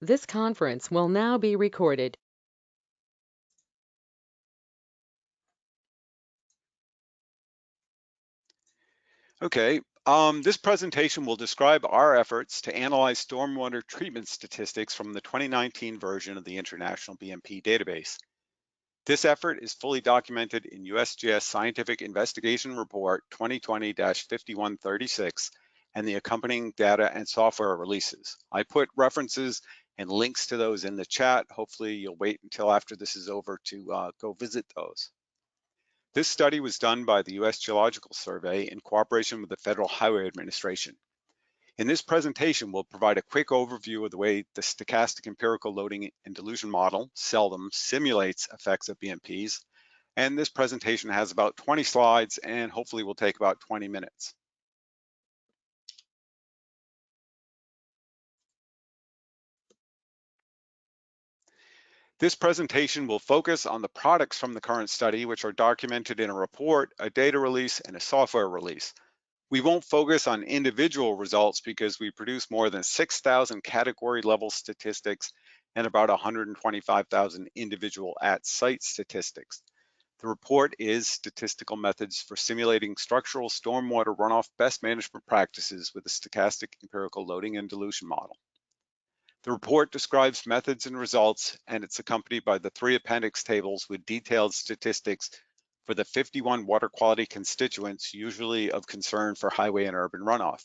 This conference will now be recorded. Okay, this presentation will describe our efforts to analyze stormwater treatment statistics from the 2019 version of the International BMP database. This effort is fully documented in USGS Scientific Investigation Report 2020-5136 and the accompanying data and software releases. I put references and links to those in the chat. Hopefully you'll wait until after this is over to go visit those. This study was done by the U.S. Geological Survey in cooperation with the Federal Highway Administration. In this presentation, we'll provide a quick overview of the way the Stochastic Empirical Loading and Dilution Model, SELDM, simulates effects of BMPs. And this presentation has about 20 slides and hopefully will take about 20 minutes. This presentation will focus on the products from the current study, which are documented in a report, a data release, and a software release. We won't focus on individual results because we produce more than 6,000 category level statistics and about 125,000 individual at-site statistics. The report is Statistical Methods for Simulating Structural Stormwater Runoff Best Management Practices with a Stochastic Empirical Loading and Dilution Model. The report describes methods and results, and it's accompanied by the 3 appendix tables with detailed statistics for the 51 water quality constituents usually of concern for highway and urban runoff.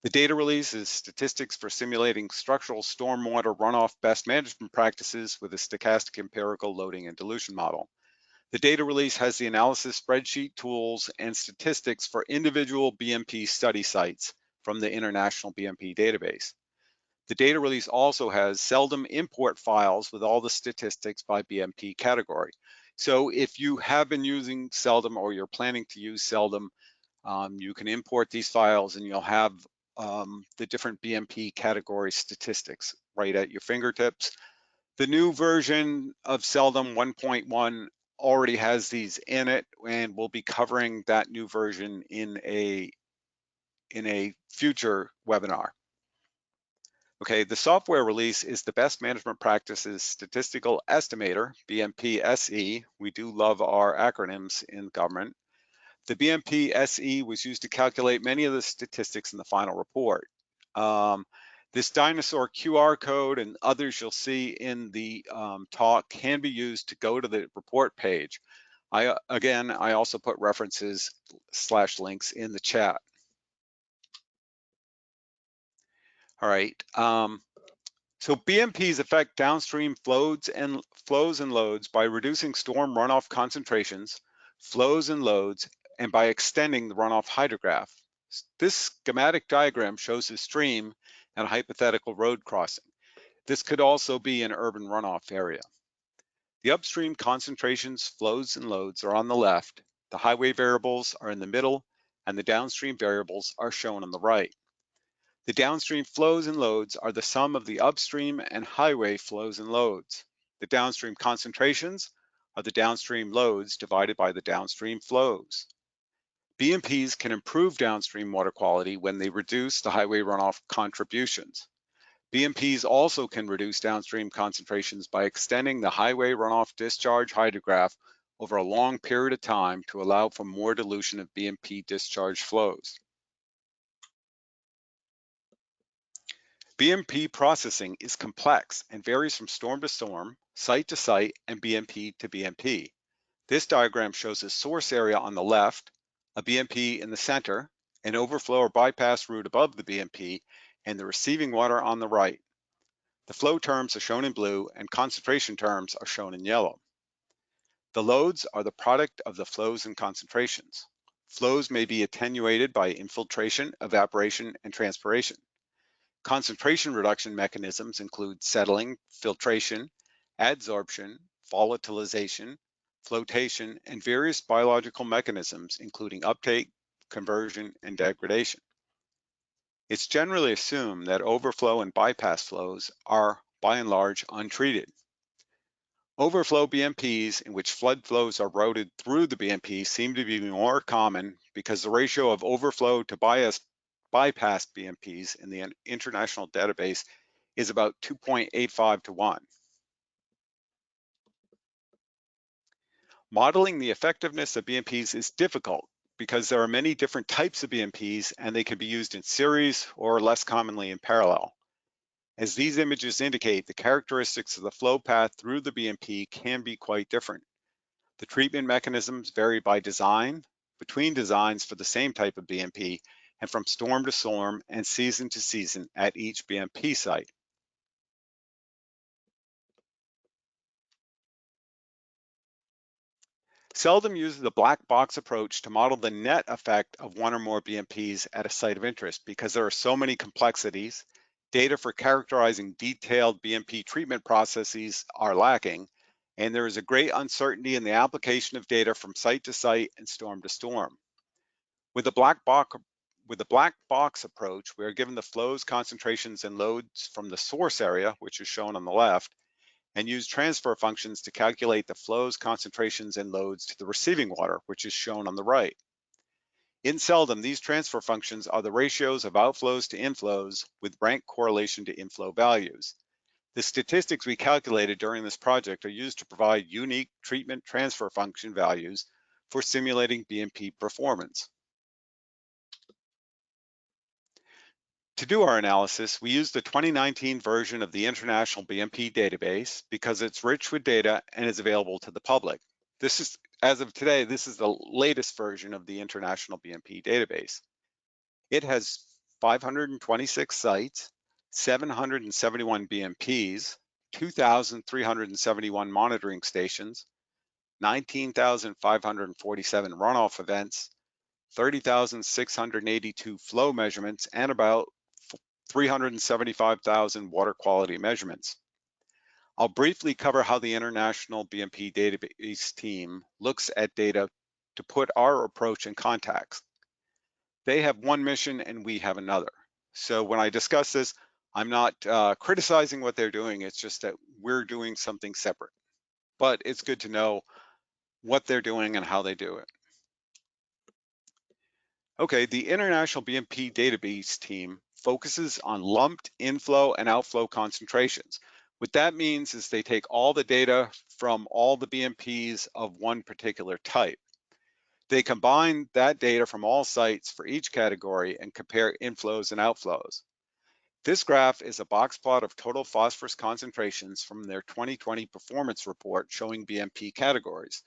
The data release is Statistics for Simulating Structural Stormwater Runoff Best Management Practices with a Stochastic Empirical Loading and Dilution Model. The data release has the analysis spreadsheet tools and statistics for individual BMP study sites from the International BMP database. The data release also has SELDM import files with all the statistics by BMP category. So if you have been using SELDM or you're planning to use SELDM, you can import these files and you'll have the different BMP category statistics right at your fingertips. The new version of SELDM 1.1 already has these in it, and we'll be covering that new version in a future webinar. Okay, the software release is the Best Management Practices Statistical Estimator, Bmp SE. We do love our acronyms in government. The Bmp SE was used to calculate many of the statistics in the final report. This dinosaur QR code and others you'll see in the talk can be used to go to the report page. I also put references / links in the chat. All right. So BMPs affect downstream flows and loads by reducing storm runoff concentrations, flows and loads, and by extending the runoff hydrograph. This schematic diagram shows a stream and a hypothetical road crossing. This could also be an urban runoff area. The upstream concentrations, flows, and loads are on the left, the highway variables are in the middle, and the downstream variables are shown on the right. The downstream flows and loads are the sum of the upstream and highway flows and loads. The downstream concentrations are the downstream loads divided by the downstream flows. BMPs can improve downstream water quality when they reduce the highway runoff contributions. BMPs also can reduce downstream concentrations by extending the highway runoff discharge hydrograph over a long period of time to allow for more dilution of BMP discharge flows. Bmp processing is complex and varies from storm to storm, site to site, and BMP to BMP. This diagram shows a source area on the left, a BMP in the center, an overflow or bypass route above the BMP, and the receiving water on the right. The flow terms are shown in blue and concentration terms are shown in yellow. The loads are the product of the flows and concentrations. Flows may be attenuated by infiltration, evaporation, and transpiration. Concentration reduction mechanisms include settling, filtration, adsorption, volatilization, flotation, and various biological mechanisms, including uptake, conversion, and degradation. It's generally assumed that overflow and bypass flows are, by and large, untreated. Overflow BMPs, in which flood flows are routed through the BMP, seem to be more common because the ratio of overflow to bypass BMPs in the international database is about 2.85 to 1. Modeling the effectiveness of BMPs is difficult because there are many different types of BMPs and they can be used in series or less commonly in parallel. As these images indicate, the characteristics of the flow path through the BMP can be quite different. The treatment mechanisms vary by design, between designs for the same type of BMP, and from storm to storm and season to season at each BMP site. SELDM uses the black box approach to model the net effect of one or more BMPs at a site of interest because there are so many complexities. Data for characterizing detailed BMP treatment processes are lacking, and there is a great uncertainty in the application of data from site to site and storm to storm. With the black box approach, we are given the flows, concentrations, and loads from the source area, which is shown on the left, and use transfer functions to calculate the flows, concentrations, and loads to the receiving water, which is shown on the right. In SELDM, these transfer functions are the ratios of outflows to inflows with rank correlation to inflow values. The statistics we calculated during this project are used to provide unique treatment transfer function values for simulating BMP performance. To do our analysis, we used the 2019 version of the International BMP database because it's rich with data and is available to the public. This is, as of today, this is the latest version of the International BMP database. It has 526 sites, 771 BMPs, 2,371 monitoring stations, 19,547 runoff events, 30,682 flow measurements, and about 375,000 water quality measurements. I'll briefly cover how the International BMP database team looks at data to put our approach in context. They have one mission and we have another. So when I discuss this, I'm not criticizing what they're doing, it's just that we're doing something separate. But it's good to know what they're doing and how they do it. Okay, the International BMP database team focuses on lumped inflow and outflow concentrations. What that means is they take all the data from all the BMPs of one particular type. They combine that data from all sites for each category and compare inflows and outflows. This graph is a box plot of total phosphorus concentrations from their 2020 performance report showing BMP categories.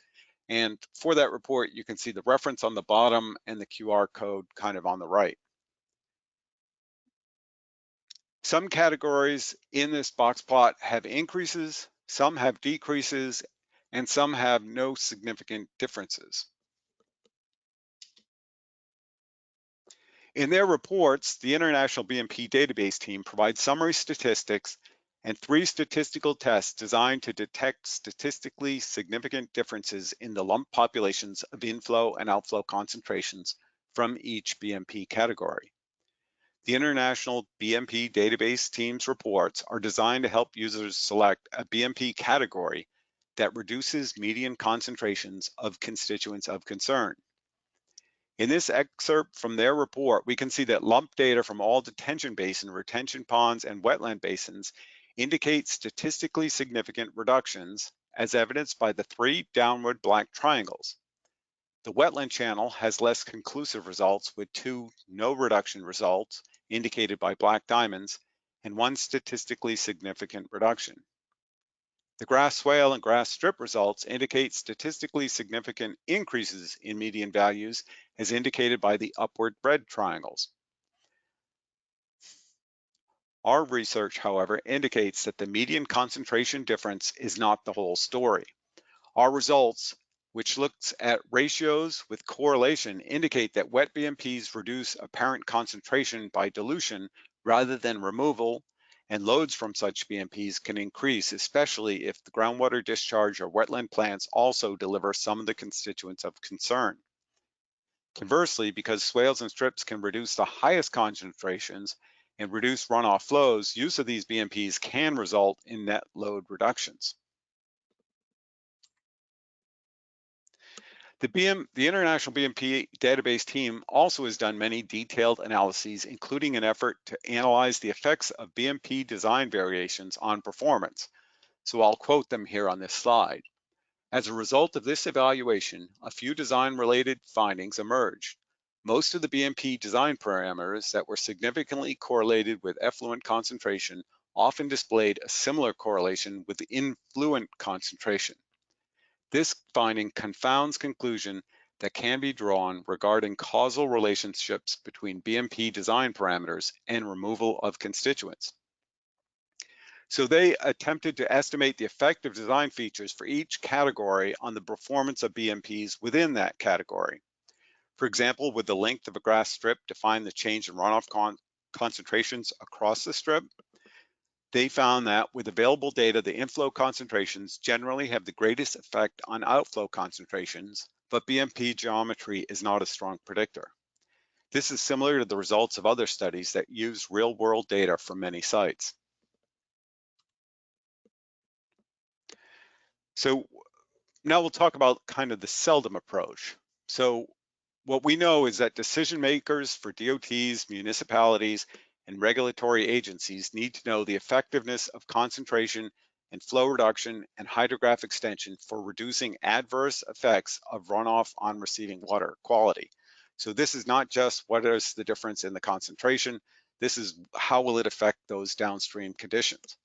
And for that report, you can see the reference on the bottom and the QR code kind of on the right. Some categories in this box plot have increases, some have decreases, and some have no significant differences. In their reports, the International BMP database team provides summary statistics and 3 statistical tests designed to detect statistically significant differences in the lump populations of inflow and outflow concentrations from each BMP category. The International BMP database team's reports are designed to help users select a BMP category that reduces median concentrations of constituents of concern. In this excerpt from their report, we can see that lump data from all detention basin, retention ponds, and wetland basins indicate statistically significant reductions, as evidenced by the 3 downward black triangles. The wetland channel has less conclusive results with 2 no reduction results indicated by black diamonds and 1 statistically significant reduction. The grass swale and grass strip results indicate statistically significant increases in median values as indicated by the upward red triangles. Our research, however, indicates that the median concentration difference is not the whole story. Our results, which looks at ratios with correlation, indicate that wet BMPs reduce apparent concentration by dilution rather than removal, and loads from such BMPs can increase, especially if the groundwater discharge or wetland plants also deliver some of the constituents of concern. Conversely, because swales and strips can reduce the highest concentrations and reduce runoff flows, use of these BMPs can result in net load reductions. The International BMP database team also has done many detailed analyses, including an effort to analyze the effects of BMP design variations on performance. So I'll quote them here on this slide. As a result of this evaluation, a few design-related findings emerged. Most of the BMP design parameters that were significantly correlated with effluent concentration often displayed a similar correlation with the influent concentration. This finding confounds conclusion that can be drawn regarding causal relationships between BMP design parameters and removal of constituents. So they attempted to estimate the effect of design features for each category on the performance of BMPs within that category. For example, would the length of a grass strip define the change in runoff concentrations across the strip? They found that with available data, the inflow concentrations generally have the greatest effect on outflow concentrations, but BMP geometry is not a strong predictor. This is similar to the results of other studies that use real-world data from many sites. So now we'll talk about kind of the SELDM approach. So what we know is that decision makers for DOTs, municipalities, and regulatory agencies need to know the effectiveness of concentration and flow reduction and hydrograph extension for reducing adverse effects of runoff on receiving water quality. So this is not just what is the difference in the concentration, this is how will it affect those downstream conditions.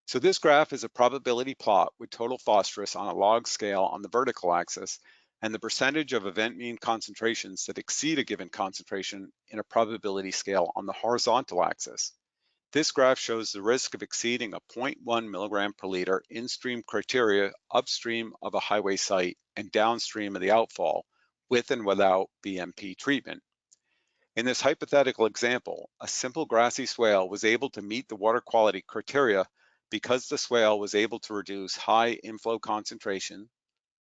So this graph is a probability plot with total phosphorus on a log scale on the vertical axis and the percentage of event mean concentrations that exceed a given concentration in a probability scale on the horizontal axis. This graph shows the risk of exceeding a 0.1 milligram per liter in-stream criteria upstream of a highway site and downstream of the outfall with and without BMP treatment. In this hypothetical example, a simple grassy swale was able to meet the water quality criteria because the swale was able to reduce high inflow concentration,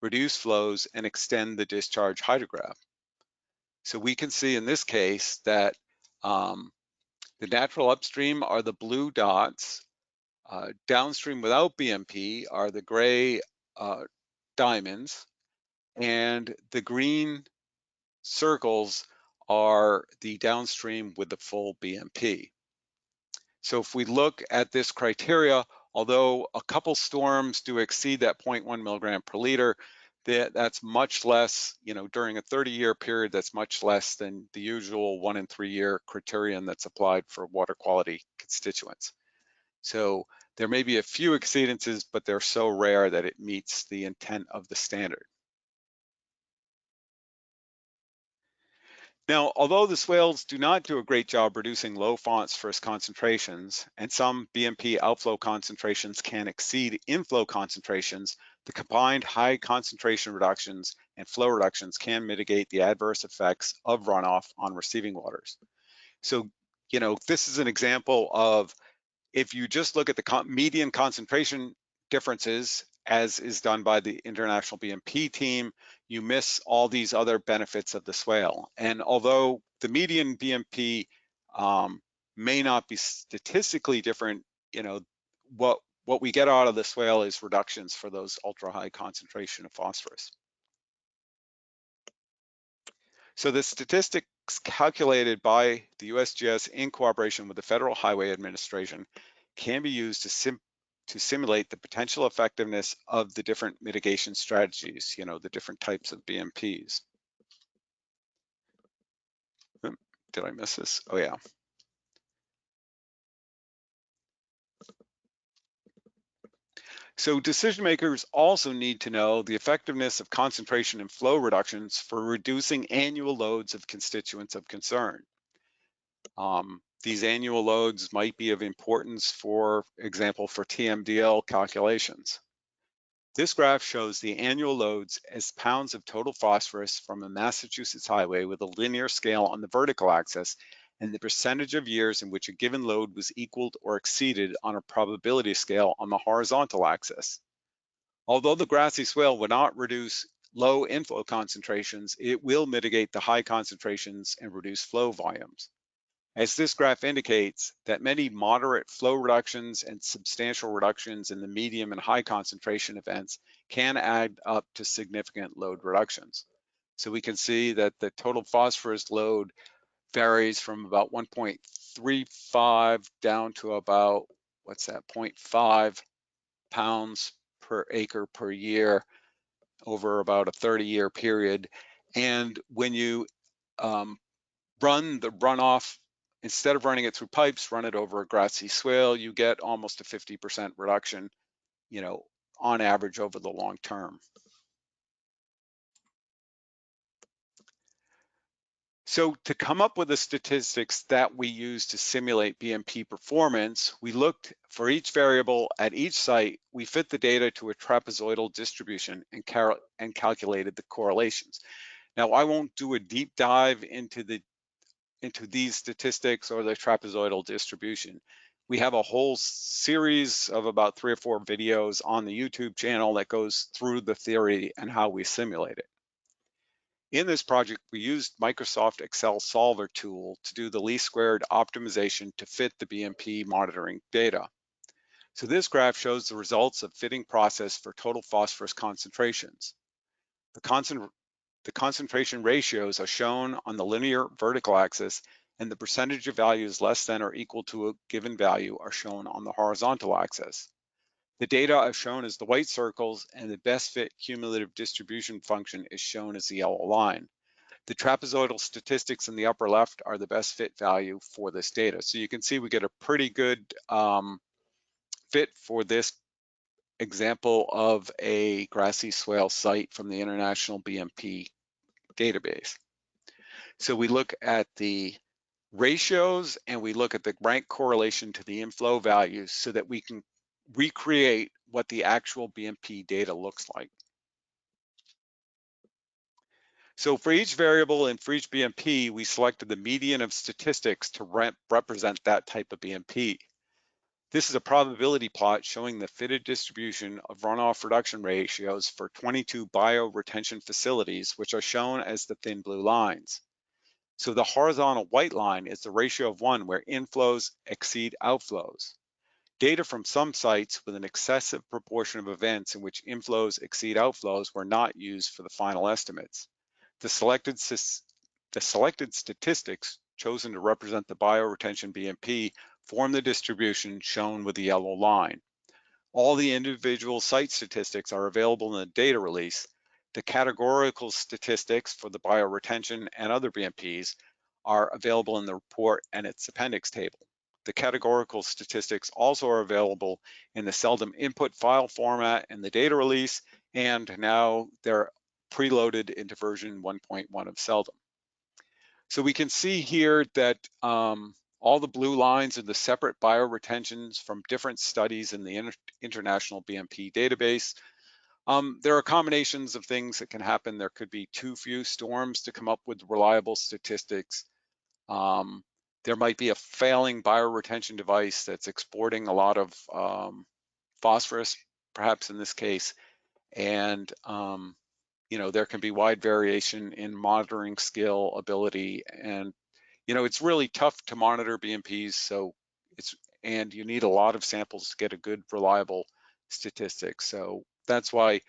reduce flows, and extend the discharge hydrograph. So we can see in this case that the natural upstream are the blue dots, downstream without BMP are the gray diamonds, and the green circles are the downstream with the full BMP. So if we look at this criteria, although a couple storms do exceed that 0.1 milligram per liter, that's much less, during a 30-year period, that's much less than the usual 1 in 3 year criterion that's applied for water quality constituents. So there may be a few exceedances, but they're so rare that it meets the intent of the standard. Now, although the swales do not do a great job reducing low phosphorus concentrations, and some BMP outflow concentrations can exceed inflow concentrations, the combined high concentration reductions and flow reductions can mitigate the adverse effects of runoff on receiving waters. So, this is an example of if you just look at the median concentration differences, as is done by the International BMP team, you miss all these other benefits of the swale. And although the median BMP may not be statistically different, what we get out of the swale is reductions for those ultra high concentration of phosphorus. So the statistics calculated by the USGS in cooperation with the Federal Highway Administration can be used to simulate the potential effectiveness of the different mitigation strategies, the different types of BMPs. Did I miss this? Oh yeah. So decision makers also need to know the effectiveness of concentration and flow reductions for reducing annual loads of constituents of concern. These annual loads might be of importance, for example, for TMDL calculations. This graph shows the annual loads as pounds of total phosphorus from a Massachusetts highway with a linear scale on the vertical axis and the percentage of years in which a given load was equaled or exceeded on a probability scale on the horizontal axis. Although the grassy swale would not reduce low inflow concentrations, it will mitigate the high concentrations and reduce flow volumes. As this graph indicates, that many moderate flow reductions and substantial reductions in the medium and high concentration events can add up to significant load reductions. So we can see that the total phosphorus load varies from about 1.35 down to about, what's that, 0.5 pounds per acre per year over about a 30-year period. And when you run the runoff, instead of running it through pipes, run it over a grassy swale, you get almost a 50% reduction, on average over the long term. So to come up with the statistics that we use to simulate BMP performance, we looked for each variable at each site. We fit the data to a trapezoidal distribution and calculated the correlations. Now, I won't do a deep dive into these statistics or the trapezoidal distribution. We have a whole series of about 3 or 4 videos on the YouTube channel that goes through the theory and how we simulate it. In this project, we used Microsoft Excel Solver tool to do the least squared optimization to fit the BMP monitoring data. So this graph shows the results of fitting process for total phosphorus concentrations. The concentration ratios are shown on the linear vertical axis, and the percentage of values less than or equal to a given value are shown on the horizontal axis. The data are shown as the white circles, and the best fit cumulative distribution function is shown as the yellow line. The trapezoidal statistics in the upper left are the best fit value for this data. So you can see we get a pretty good fit for this example of a grassy swale site from the International BMP database. So we look at the ratios and we look at the rank correlation to the inflow values so that we can recreate what the actual BMP data looks like. So for each variable and for each BMP, we selected the median of statistics to represent that type of BMP. This is a probability plot showing the fitted distribution of runoff reduction ratios for 22 bioretention facilities, which are shown as the thin blue lines. So the horizontal white line is the ratio of 1 where inflows exceed outflows. Data from some sites with an excessive proportion of events in which inflows exceed outflows were not used for the final estimates. The selected statistics chosen to represent the bioretention BMP form the distribution shown with the yellow line. All the individual site statistics are available in the data release. The categorical statistics for the bioretention and other BMPs are available in the report and its appendix table. The categorical statistics also are available in the SELDM input file format in the data release, and now they're preloaded into version 1.1 of SELDM. So we can see here that all the blue lines are the separate bioretentions from different studies in the International BMP database. There are combinations of things that can happen. There could be too few storms to come up with reliable statistics. There might be a failing bioretention device that's exporting a lot of phosphorus, perhaps in this case, and there can be wide variation in monitoring skill, ability, and it's really tough to monitor BMPs. So and you need a lot of samples to get a good, reliable statistic. So that's why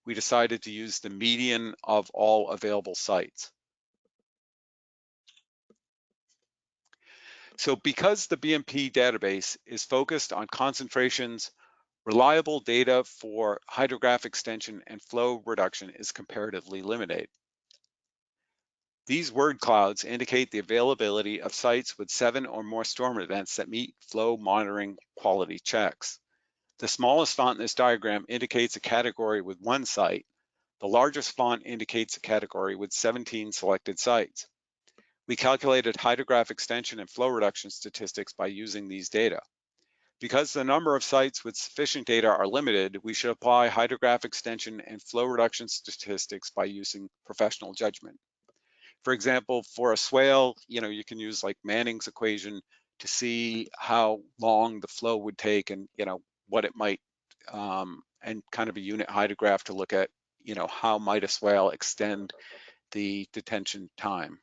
we decided to use the median of all available sites. So because the BMP database is focused on concentrations, reliable data for hydrograph extension and flow reduction is comparatively limited. These word clouds indicate the availability of sites with 7 or more storm events that meet flow monitoring quality checks. The smallest font in this diagram indicates a category with 1 site. The largest font indicates a category with 17 selected sites. We calculated hydrograph extension and flow reduction statistics by using these data. Because the number of sites with sufficient data are limited, we should apply hydrograph extension and flow reduction statistics by using professional judgment. For example, for a swale, you can use like Manning's equation to see how long the flow would take and, what it might, and kind of a unit hydrograph to look at, how might a swale extend the detention time.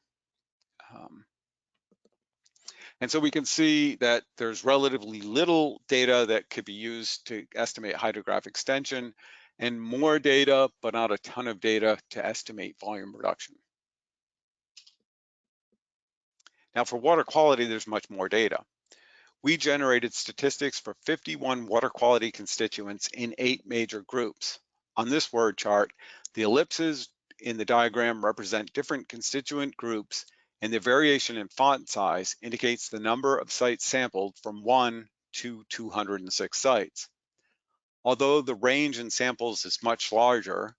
And so we can see that there's relatively little data that could be used to estimate hydrographic extension, and more data, but not a ton of data to estimate volume reduction. Now for water quality, there's much more data. We generated statistics for 51 water quality constituents in 8 major groups. On this word chart, the ellipses in the diagram represent different constituent groups, and the variation in font size indicates the number of sites sampled from 1 to 206 sites. Although the range in samples is much larger,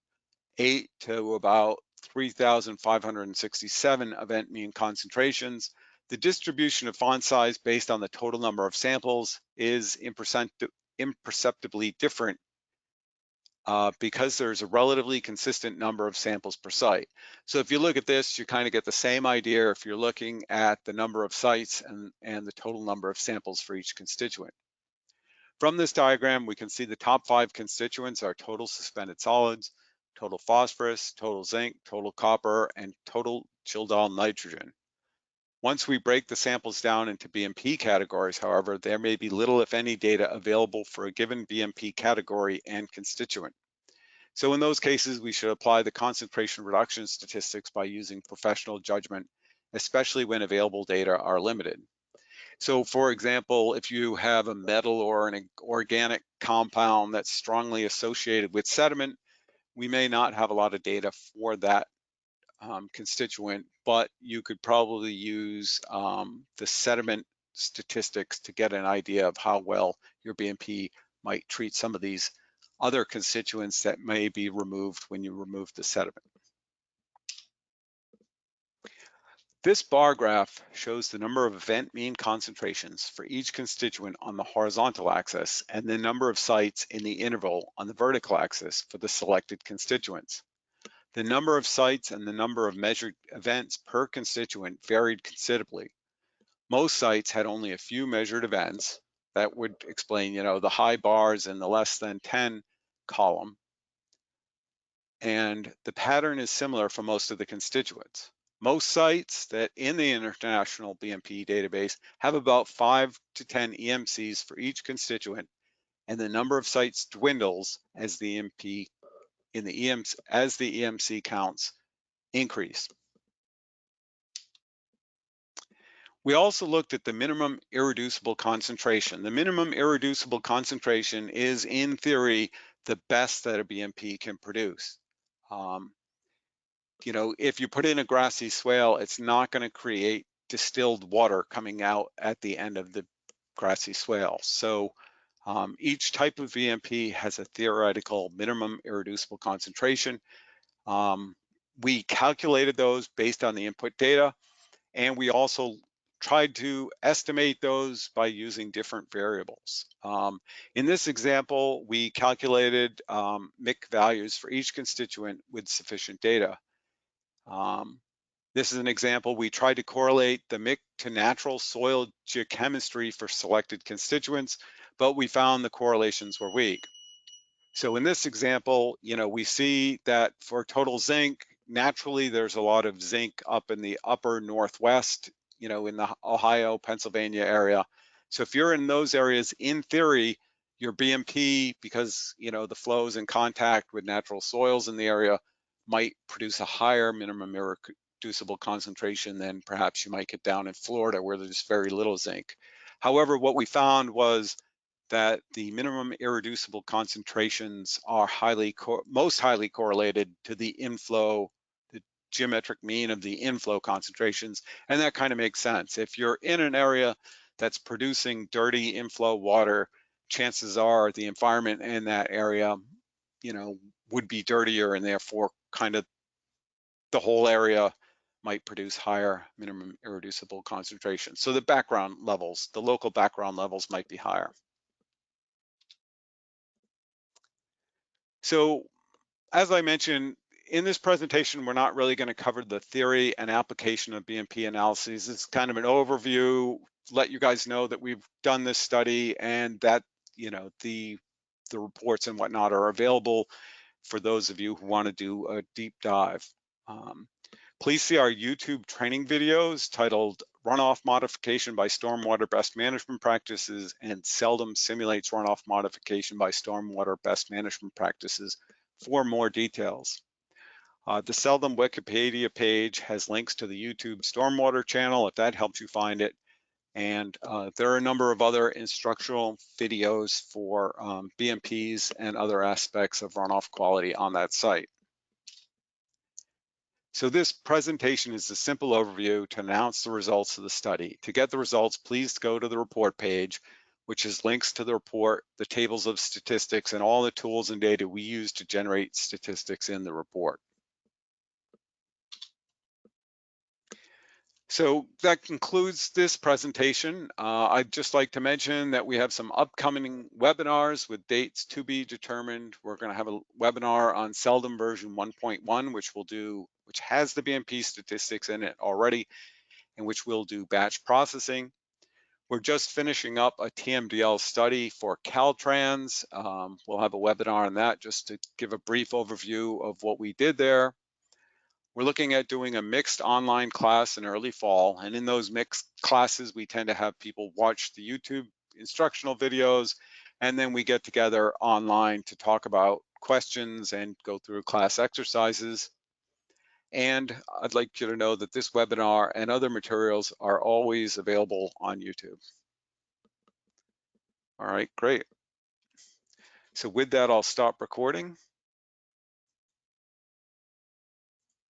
8 to about 3,567 event mean concentrations, the distribution of font size based on the total number of samples is imperceptibly different because there's a relatively consistent number of samples per site. So if you look at this, you kind of get the same idea if you're looking at the number of sites and the total number of samples for each constituent. From this diagram, we can see the top 5 constituents are total suspended solids, total phosphorus, total zinc, total copper, and total Childal nitrogen. Once we break the samples down into BMP categories, however, there may be little, if any, data available for a given BMP category and constituent. So in those cases, we should apply the concentration reduction statistics by using professional judgment, especially when available data are limited. So for example, if you have a metal or an organic compound that's strongly associated with sediment, we may not have a lot of data for that constituent, but you could probably use the sediment statistics to get an idea of how well your BMP might treat some of these other constituents that may be removed when you remove the sediment. This bar graph shows the number of event mean concentrations for each constituent on the horizontal axis and the number of sites in the interval on the vertical axis for the selected constituents. The number of sites and the number of measured events per constituent varied considerably. Most sites had only a few measured events. That would explain, the high bars in the less than 10 column. And the pattern is similar for most of the constituents. Most sites that in the International BMP database have about 5 to 10 EMCs for each constituent, and the number of sites dwindles as the EMC counts increase. We also looked at the minimum irreducible concentration. The minimum irreducible concentration is, in theory, the best that a BMP can produce. If you put in a grassy swale, it's not going to create distilled water coming out at the end of the grassy swale. So each type of BMP has a theoretical minimum irreducible concentration. We calculated those based on the input data, and we also tried to estimate those by using different variables. In this example, we calculated MIC values for each constituent with sufficient data. This is an example. We tried to correlate the MIC to natural soil geochemistry for selected constituents, but we found the correlations were weak. So in this example, we see that for total zinc, naturally there's a lot of zinc up in the upper northwest, in the Ohio, Pennsylvania area. So if you're in those areas, in theory, your BMP, because the flows in contact with natural soils in the area, might produce a higher minimum irreducible concentration than perhaps you might get down in Florida where there's very little zinc. However, what we found was that the minimum irreducible concentrations are most highly correlated to the inflow, the geometric mean of the inflow concentrations, and that kind of makes sense. If you're in an area that's producing dirty inflow water, chances are the environment in that area, would be dirtier, and therefore kind of the whole area might produce higher minimum irreducible concentrations. So the local background levels might be higher. So as I mentioned, in this presentation, we're not really going to cover the theory and application of BMP analyses. It's kind of an overview, let you guys know that we've done this study and that, the reports and whatnot are available for those of you who want to do a deep dive. Please see our YouTube training videos titled Runoff Modification by Stormwater Best Management Practices and SELDM Simulates Runoff Modification by Stormwater Best Management Practices for more details. The SELDM Wikipedia page has links to the YouTube Stormwater channel if that helps you find it. And there are a number of other instructional videos for BMPs and other aspects of runoff quality on that site. So this presentation is a simple overview to announce the results of the study. To get the results, please go to the report page, which is links to the report, the tables of statistics, and all the tools and data we use to generate statistics in the report. So that concludes this presentation. I'd just like to mention that we have some upcoming webinars with dates to be determined. We're going to have a webinar on SELDM version 1.1, which has the BMP statistics in it already, and which will do batch processing. We're just finishing up a TMDL study for Caltrans. We'll have a webinar on that just to give a brief overview of what we did there. We're looking at doing a mixed online class in early fall, and in those mixed classes, we tend to have people watch the YouTube instructional videos, and then we get together online to talk about questions and go through class exercises. And I'd like you to know that this webinar and other materials are always available on YouTube. All right, great. So with that, I'll stop recording.